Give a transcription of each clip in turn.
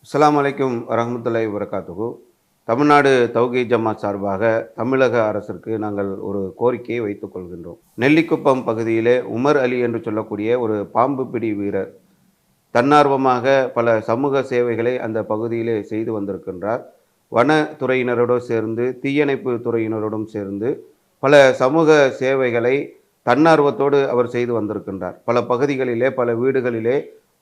அஸ்ஸலாமு அலைக்கும் வரஹ்மத்துல்லாஹி வபரகாத்துஹு. தமிழ்நாடு தௌஹீத் ஜமாத் சார்பாக தமிழக அரசிற்கு நாங்கள் ஒரு கோரிக்கையை வைத்துக் கொள்கின்றோம். நெல்லிக்குப்பம் பகுதியிலே உமர் அலி என்று சொல்லக்கூடிய ஒரு பாம்பு பிடி வீரர் தன்னார்வமாக பல சமூக சேவைகளை அந்த பகுதியிலே செய்து வந்திருக்கின்றார். வனத்துறையினரோடு சேர்ந்து தீயணைப்பு துறையினரோடும் சேர்ந்து பல சமூக சேவைகளை தன்னார்வத்தோடு அவர் செய்து வந்திருக்கின்றார். பல பகுதிகளிலே பல வீடுகளிலே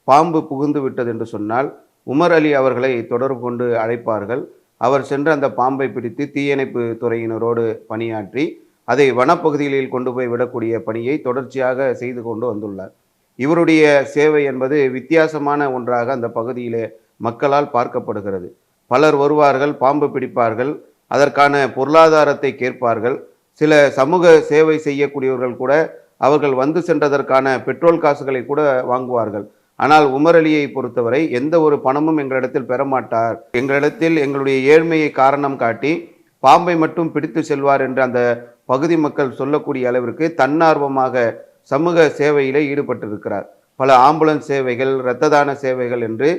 பாம்பு புகுந்து விட்டது என்று சொன்னால் உமர் அலி அவர்களை தொடர்பு கொண்டு அழைப்பார்கள். அவர் சென்று அந்த பாம்பை பிடித்து தீயணைப்பு துறையினரோடு பணியாற்றி அதை வனப்பகுதிகளில் கொண்டு போய் விடக்கூடிய பணியை தொடர்ச்சியாக செய்து கொண்டு வந்துள்ளார். இவருடைய சேவை என்பது வித்தியாசமான ஒன்றாக அந்த பகுதியிலே மக்களால் பார்க்கப்படுகிறது. பலர் வருவார்கள், பாம்பு பிடிப்பார்கள், அதற்கான பொருளாதாரத்தை கேட்பார்கள். சில சமூக சேவை செய்யக்கூடியவர்கள் கூட அவர்கள் வந்து சென்றதற்கான பெட்ரோல் காசுகளை கூட வாங்குவார்கள். ஆனால் உமர் அலியை பொறுத்தவரை எந்த ஒரு பணமும் எங்களிடத்தில் பெறமாட்டார், எங்களிடத்தில் எங்களுடைய ஏழ்மையை காரணம் காட்டி பாம்பை மட்டும் பிடித்து செல்வார் என்று அந்த பகுதி மக்கள் சொல்லக்கூடிய அளவிற்கு தன்னார்வமாக சமூக சேவையிலே ஈடுபட்டிருக்கிறார். பல ஆம்புலன்ஸ் சேவைகள், இரத்த தான சேவைகள் என்று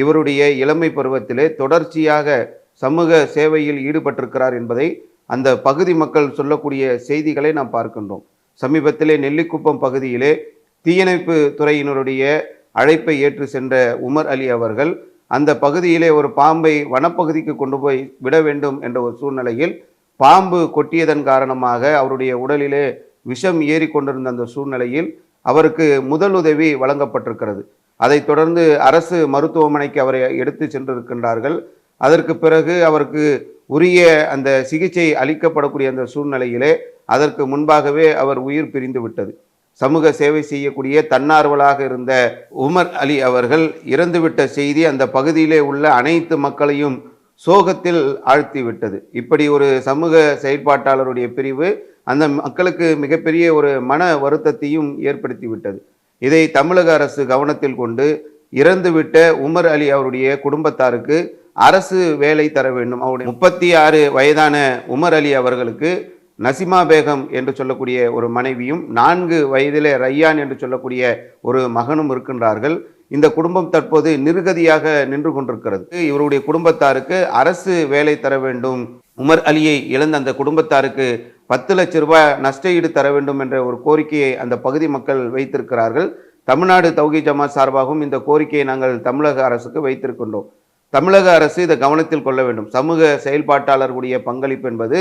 இவருடைய இளமை பருவத்திலே தொடர்ச்சியாக சமூக சேவையில் ஈடுபட்டிருக்கிறார் என்பதை அந்த பகுதி மக்கள் சொல்லக்கூடிய செய்திகளை நாம் பார்க்கின்றோம். சமீபத்திலே நெல்லிக்குப்பம் பகுதியிலே தீயணைப்பு துறையினருடைய அழைப்பை ஏற்று சென்ற உமர் அலி அவர்கள் அந்த பகுதியிலே ஒரு பாம்பை வனப்பகுதிக்கு கொண்டு போய் விட வேண்டும் என்ற ஒரு சூழ்நிலையில் பாம்பு கொட்டியதன் காரணமாக அவருடைய உடலிலே விஷம் ஏறி கொண்டிருந்த அந்த சூழ்நிலையில் அவருக்கு முதலுதவி வழங்கப்பட்டிருக்கிறது. அதைத் தொடர்ந்து அரசு மருத்துவமனைக்கு அவரை எடுத்து சென்றிருக்கின்றார்கள். அதற்கு பிறகு அவருக்கு உரிய அந்த சிகிச்சை அளிக்கப்படக்கூடிய அந்த சூழ்நிலையிலே அதற்கு முன்பாகவே அவர் உயிர் பிரிந்து விட்டது. சமூக சேவை செய்யக்கூடிய தன்னார்வலாக இருந்த உமர் அலி அவர்கள் இறந்துவிட்ட செய்தி அந்த பகுதியிலே உள்ள அனைத்து மக்களையும் சோகத்தில் ஆழ்த்திவிட்டது. இப்படி ஒரு சமூக செயற்பாட்டாளருடைய பிரிவு அந்த மக்களுக்கு மிகப்பெரிய ஒரு மன வருத்தத்தையும் ஏற்படுத்திவிட்டது. இதை தமிழக அரசு கவனத்தில் கொண்டு இறந்துவிட்ட உமர் அலி அவருடைய குடும்பத்தாருக்கு அரசு வேலை தர வேண்டும். அவருடைய 36 வயதான உமர் அலி அவர்களுக்கு நசிமா பேகம் என்று சொல்லக்கூடிய ஒரு மனைவியும் 4 வயதிலே ரையான் என்று சொல்லக்கூடிய ஒரு மகனும் இருக்கின்றார்கள். இந்த குடும்பம் தற்போது நிர்கதியாக நின்று கொண்டிருக்கிறது. இவருடைய குடும்பத்தாருக்கு அரசு வேலை தர வேண்டும், உமர் அலியை இழந்த அந்த குடும்பத்தாருக்கு 10 லட்சம் ரூபாய் நஷ்ட ஈடு தர வேண்டும் என்ற ஒரு கோரிக்கையை அந்த பகுதி மக்கள் வைத்திருக்கிறார்கள். தமிழ்நாடு தௌஹீத் ஜமாத் சார்பாகவும் இந்த கோரிக்கையை நாங்கள் தமிழக அரசுக்கு வைத்திருக்கின்றோம். தமிழக அரசு இதை கவனத்தில் கொள்ள வேண்டும். சமூக செயல்பாட்டாளர்களுடைய பங்களிப்பு என்பது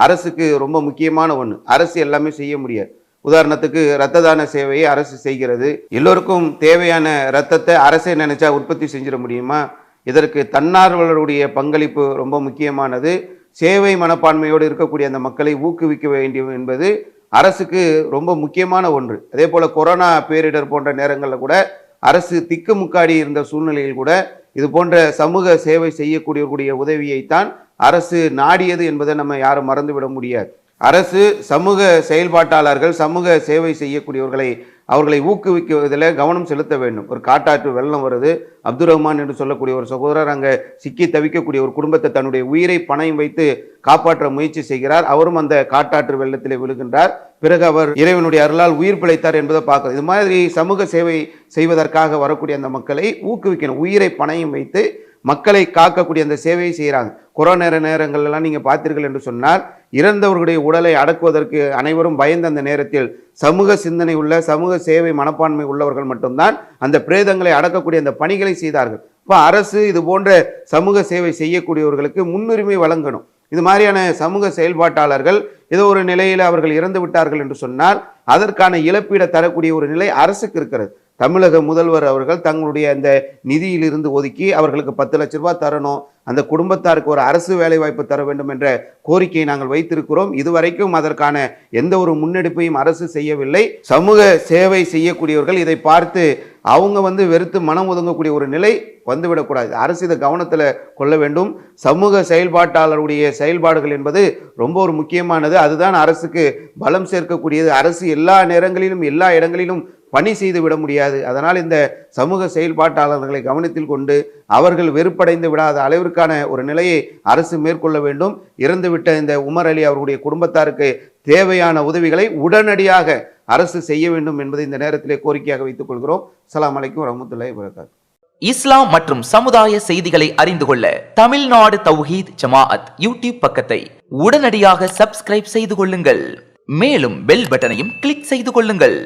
அரசுக்கு ரொம்ப முக்கியமான ஒன்று. அரசு எல்லாமே செய்ய முடியாது. உதாரணத்துக்கு இரத்த தான சேவையை அரசு செய்கிறது. எல்லோருக்கும் தேவையான இரத்தத்தை அரசே நினைச்சா உற்பத்தி செஞ்சிட முடியுமா? இதற்கு தன்னார்வலருடைய பங்களிப்பு ரொம்ப முக்கியமானது. சேவை மனப்பான்மையோடு இருக்கக்கூடிய அந்த மக்களை ஊக்குவிக்க வேண்டியது என்பது அரசுக்கு ரொம்ப முக்கியமான ஒன்று. அதே போல கொரோனா பேரிடர் போன்ற நேரங்களில் கூட அரசு திக்குமுக்காடி இருந்த சூழ்நிலையில் கூட இது போன்ற சமூக சேவை செய்யக்கூடியவர்களுடைய உதவியைத்தான் அரசு நாடியது என்பதை நம்ம யாரும் மறந்துவிட முடியாது. அரசு சமூக செயல்பாட்டாளர்கள், சமூக சேவை செய்யக்கூடியவர்களை அவர்களை ஊக்குவிக்குவதில் கவனம் செலுத்த வேண்டும். ஒரு காட்டாற்று வெள்ளம் வருது, அப்துல் ரஹ்மான் என்று சொல்லக்கூடிய ஒரு சகோதரர் அங்கே சிக்கி தவிக்கக்கூடிய ஒரு குடும்பத்தை தன்னுடைய உயிரை பணயம் வைத்து காப்பாற்ற முயற்சி செய்கிறார். அவரும் அந்த காட்டாற்று வெள்ளத்திலே விழுகின்றார். பிறகு அவர் இறைவனுடைய அருளால் உயிர் பிழைத்தார் என்பதை பார்க்கணும். இது மாதிரி சமூக சேவை செய்வதற்காக வரக்கூடிய அந்த மக்களை ஊக்குவிக்கணும். உயிரை பணயம் வைத்து மக்களை காக்கக்கூடிய அந்த சேவையை செய்கிறாங்க. கொரோனா நேரங்கள்லாம் நீங்கள் பார்த்தீர்கள் என்று சொன்னால் இறந்தவர்களுடைய உடலை அடக்குவதற்கு அனைவரும் பயந்த அந்த நேரத்தில் சமூக சிந்தனை உள்ள சமூக சேவை மனப்பான்மை உள்ளவர்கள் மட்டும்தான் அந்த பிரேதங்களை அடக்கக்கூடிய அந்த பணிகளை செய்தார்கள். இப்போ அரசு இது போன்ற சமூக சேவை செய்யக்கூடியவர்களுக்கு முன்னுரிமை வழங்கணும். இது மாதிரியான சமூக செயல்பாட்டாளர்கள் ஏதோ ஒரு நிலையில் அவர்கள் இறந்து விட்டார்கள் என்று சொன்னால் அதற்கான இழப்பீடை தரக்கூடிய ஒரு நிலை அரசுக்கு இருக்கிறது. தமிழக முதல்வர் அவர்கள் தங்களுடைய அந்த நிதியிலிருந்து ஒதுக்கி அவர்களுக்கு 10 லட்சம் ரூபாய் தரணும், அந்த குடும்பத்தாருக்கு ஒரு அரசு வேலை வாய்ப்பு தர வேண்டும் என்ற கோரிக்கையை நாங்கள் வைத்திருக்கிறோம். இதுவரைக்கும் அதற்கான எந்த ஒரு முன்னெடுப்பையும் அரசு செய்யவில்லை. சமூக சேவை செய்யக்கூடியவர்கள் இதை பார்த்து அவங்க வெறுத்து மனம் ஒதுங்கக்கூடிய ஒரு நிலை வந்துவிடக்கூடாது. அரசு இதை கவனத்தில் கொள்ள வேண்டும். சமூக செயல்பாட்டாளருடைய செயல்பாடுகள் என்பது ரொம்ப ஒரு முக்கியமானது. அதுதான் அரசுக்கு பலம் சேர்க்கக்கூடியது. அரசு எல்லா நேரங்களிலும் எல்லா இடங்களிலும் பணி செய்து விட முடியாது. அதனால் இந்த சமூக செயல்பாட்டாளர்களை கவனத்தில் கொண்டு அவர்கள் வெறுப்படைந்து விடாத அளவிற்கான ஒரு நிலையை அரசு மேற்கொள்ள வேண்டும். இறந்துவிட்ட இந்த உமர் அலி அவருடைய குடும்பத்தாருக்கு தேவையான உதவிகளை உடனடியாக அரசு செய்ய வேண்டும் என்பதை இந்த நேரத்திலே கோரிக்கையாக வைத்துக் கொள்கிறோம். அஸ்ஸலாமு அலைக்கும் வரஹ்மத்துல்லாஹி வபரகாத்துஹு. இஸ்லாம் மற்றும் சமுதாய செய்திகளை அறிந்து கொள்ள தமிழ்நாடு தௌஹீத் ஜமாஅத் யூடியூப் பக்கத்தை உடனடியாக சப்ஸ்கிரைப் செய்து கொள்ளுங்கள். மேலும் பெல் பட்டனையும் கிளிக் செய்து கொள்ளுங்கள்.